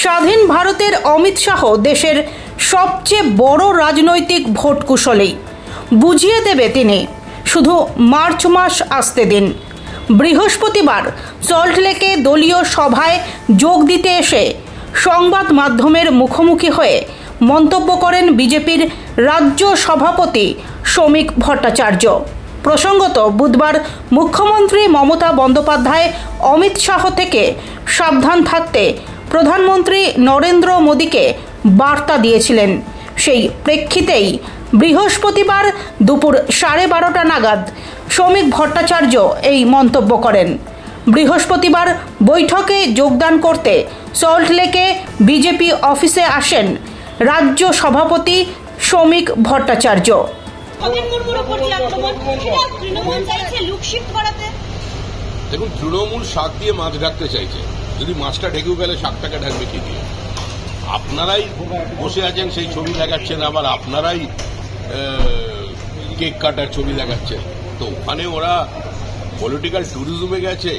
স্বাধীন ভারতের অমিত শাহ দেশের সবচেয়ে বড় রাজনৈতিক ভোট কুশলী। বুঝিয়ে দেবে তিনি, শুধু মার্চ মাস আসতে দিন। বৃহস্পতিবার সল্টলেকে দলীয় সভায় যোগ দিতে এসে সংবাদ মাধ্যমের মুখোমুখি হয়ে মন্তব্য করেন বিজেপির রাজ্য সভাপতি শ্রমিক ভট্টাচার্য। প্রসঙ্গত, বুধবার মুখ্যমন্ত্রী মমতা বন্দ্যোপাধ্যায় অমিত শাহ থেকে সাবধান থাকতে প্রধানমন্ত্রী নরেন্দ্র মোদীকে বার্তা দিয়েছিলেন। সেই প্রেক্ষিতেই বৃহস্পতিবার দুপুর 12:30 নাগাদ শ্রমিক ভট্টাচার্য এই মন্তব্য করেন। বৃহস্পতিবার বৈঠকে যোগদান করতে সল্টলেকে বিজেপি অফিসে আসেন রাজ্য সভাপতি শ্রমিক ভট্টাচার্য। দেখুন, তৃণমূল শাক দিয়ে মাছ ঢাকতে চাইছে। যদি মাছটা ঢেকেও গেলে শাকটাকে ঢাকবে কি দিয়ে? আপনারাই বসে আছেন, সেই ছবি দেখাচ্ছেন, আবার আপনারাই কেক কাটার ছবি দেখাচ্ছেন। তো ওখানে ওরা পলিটিক্যাল ট্যুরিজমে গেছে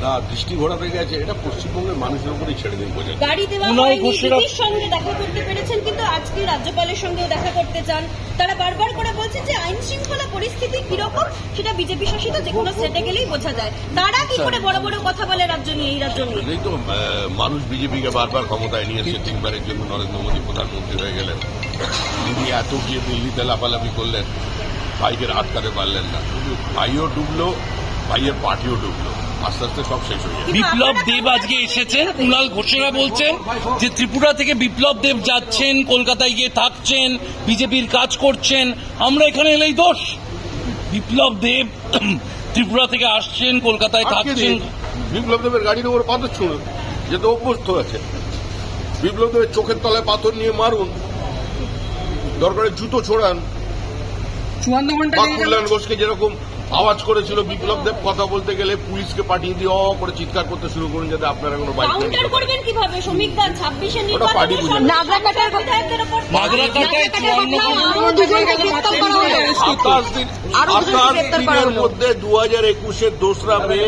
না দৃষ্টি ঘোরাতে গেছে, এটা পশ্চিমবঙ্গের মানুষের উপরেই ছেড়ে দিন। সঙ্গে দেখা করতে পেরেছেন, কিন্তু আজকে রাজ্যপালের সঙ্গেও দেখা করতে চান। তারা বারবার করে বলছে যে আইন শৃঙ্খলা পরিস্থিতি কিরকম সেটা বিজেপি শাসিত যে কোনো স্টেটে গেলেই বোঝা যায়। তারা কি করে বড় বড় কথা বলে রাজ্য নিয়ে, এই রাজ্য নিয়ে? এই তো মানুষ বিজেপিকে বারবার ক্ষমতায় নিয়েছে। 3বারের জন্য নরেন্দ্র মোদী প্রধানমন্ত্রী হয়ে গেলেন। তিনি এত গিয়ে দিল্লিতে লাফালাফি করলেন, ভাইকে আটকাতে পারলেন না। ভাইও ডুবলো, ভাইয়ের পার্টিও ডুবলো। আস্তে আস্তে সব শেষ হয়ে যায়। বিপ্লব দেব আজকে এসেছেন, কুণাল ঘোষেরা বলছেন যে ত্রিপুরা থেকে বিপ্লব দেব যাচ্ছেন, কলকাতায় গিয়ে থাকছেন, বিজেপির কাজ করছেন, আমরা এখানে এলেই দোষ। বিপ্লব দেব ত্রিপুরা থেকে আসছেন, কলকাতায় থাকছেন। বিপ্লব দেবের গাড়ির উপর পাথর ছুঁড়ুন, যেহেতু অভ্যস্ত আছে। বিপ্লব দেবের চোখের তলায় পাথর নিয়ে মারুন, দরকারে জুতো ছোড়ান। কল্যাণ ঘোষকে যেরকম আওয়াজ করেছিল বিপ্লব দেব কথা বলতে গেলে, পুলিশকে পাঠিয়ে দিয়ে করে চিৎকার করতে শুরু করুন, যাতে আপনারা কোনো বাইক করবেন কিভাবে? শ্রমিকদা 26-এ দিনের মধ্যে 2021-এর 2রা মে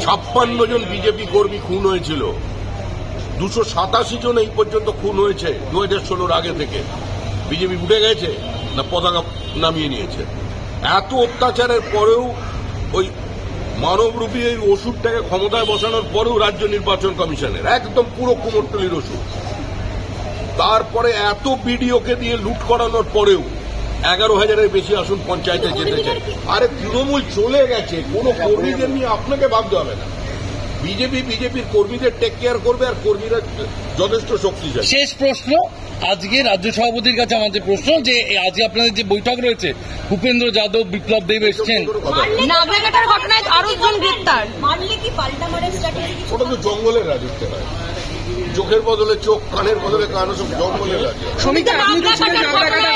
56 জন বিজেপি কর্মী খুন হয়েছিল। 287 জন এই পর্যন্ত খুন হয়েছে 2016-র আগে থেকে। বিজেপি উঠে গেছে না পতাকা নামিয়ে নিয়েছে? এত অত্যাচারের পরেও, ওই মানবরূপী এই ওষুধটাকে ক্ষমতায় বসানোর পরেও রাজ্য নির্বাচন কমিশনের একদম পুরো কুমোরটুলির ওষুধ, তারপরে এত বিডিওকে দিয়ে লুট করানোর পরেও 11,000-এর বেশি আসন পঞ্চায়েতে জিতেছে। আরে তৃণমূল চলে গেছে, কোন কর্মীদের নিয়ে আপনাকে ভাবতে হবে না। বিজেপির কর্মীদের টেক কেয়ার করবে, আর কর্মীরা যথেষ্ট শক্তিশালী। শেষ প্রশ্ন, আজকে রাজ্য সভাপতির কাছে আমাদের প্রশ্ন যে আজকে আপনাদের যে বৈঠক রয়েছে, ভূপেন্দ্র যাদব, বিপ্লব দেব এসছেন, ঘটনায় আরো জন গ্রেপ্তার, মানলে কি পাল্টা মারার স্ট্র্যাটেজি? ওটা তো জঙ্গলের রাজত্ব হয়। চোখের বদলে চোখ, কানের বদলে কান, সব জঙ্গলের রাজত্ব।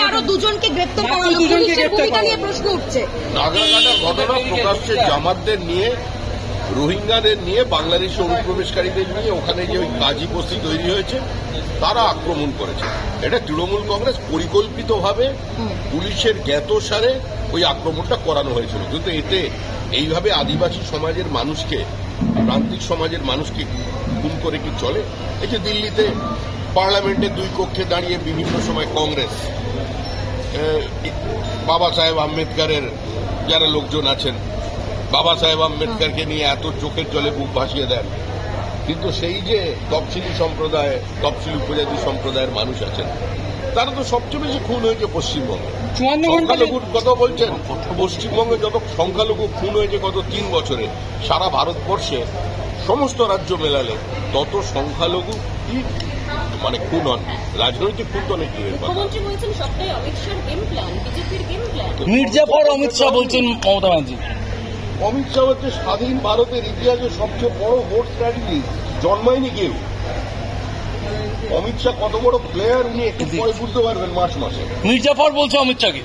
আরো দুজনকে গ্রেপ্তার করা হলো, পুলিশের ভূমিকা নিয়ে প্রশ্ন উঠছে। নাগরাকাটার ঘটনা প্রকাশ্যে জামাতদের নিয়ে, রোহিঙ্গাদের নিয়ে, বাংলাদেশি অনুপ্রবেশকারীদের নিয়ে ওখানে যে ওই কাজী বস্তি তৈরি হয়েছে, তারা আক্রমণ করেছে। এটা তৃণমূল কংগ্রেস পরিকল্পিতভাবে পুলিশের জ্ঞাতসারে ওই আক্রমণটা করানো হয়েছিল। কিন্তু এতে এইভাবে আদিবাসী সমাজের মানুষকে, প্রান্তিক সমাজের মানুষকে খুন করে কি চলে? এই যে দিল্লিতে পার্লামেন্টের 2 কক্ষে দাঁড়িয়ে বিভিন্ন সময় কংগ্রেস, বাবা সাহেব আম্বেদকরের যারা লোকজন আছেন, বাবা সাহেব আম্বেদকরকে নিয়ে এত চোখের জলে বুক ভাসিয়ে দেন, কিন্তু সেই যে তফসিলি সম্প্রদায়, তফসিলি উপজাতি সম্প্রদায়ের মানুষ আছেন, তারা তো সবচেয়ে বেশি খুন হয়েছে পশ্চিমবঙ্গে। সংখ্যালঘুর কথা বলছেন, পশ্চিমবঙ্গে যত সংখ্যালঘু খুন হয়েছে গত 3 বছরে, সারা ভারতবর্ষে সমস্ত রাজ্য মেলালে তত সংখ্যালঘু কি মানে খুন হননি। রাজনৈতিক খুন তো অনেক দূরের কথা। মির্জাফর অমিত শাহ বলছেন মমতা ব্যানার্জি। অমিত শাহ হচ্ছে স্বাধীন ভারতের ইতিহাসে সবচেয়ে বড় ভোট স্ট্র্যাটেজি, জন্মায়নি কেউ। অমিত শাহ কত বড় প্লেয়ার উনি একটু পরে বুঝতে পারবেন মার্চ মাসে। মির্জাফর বলছে অমিত শাহকে।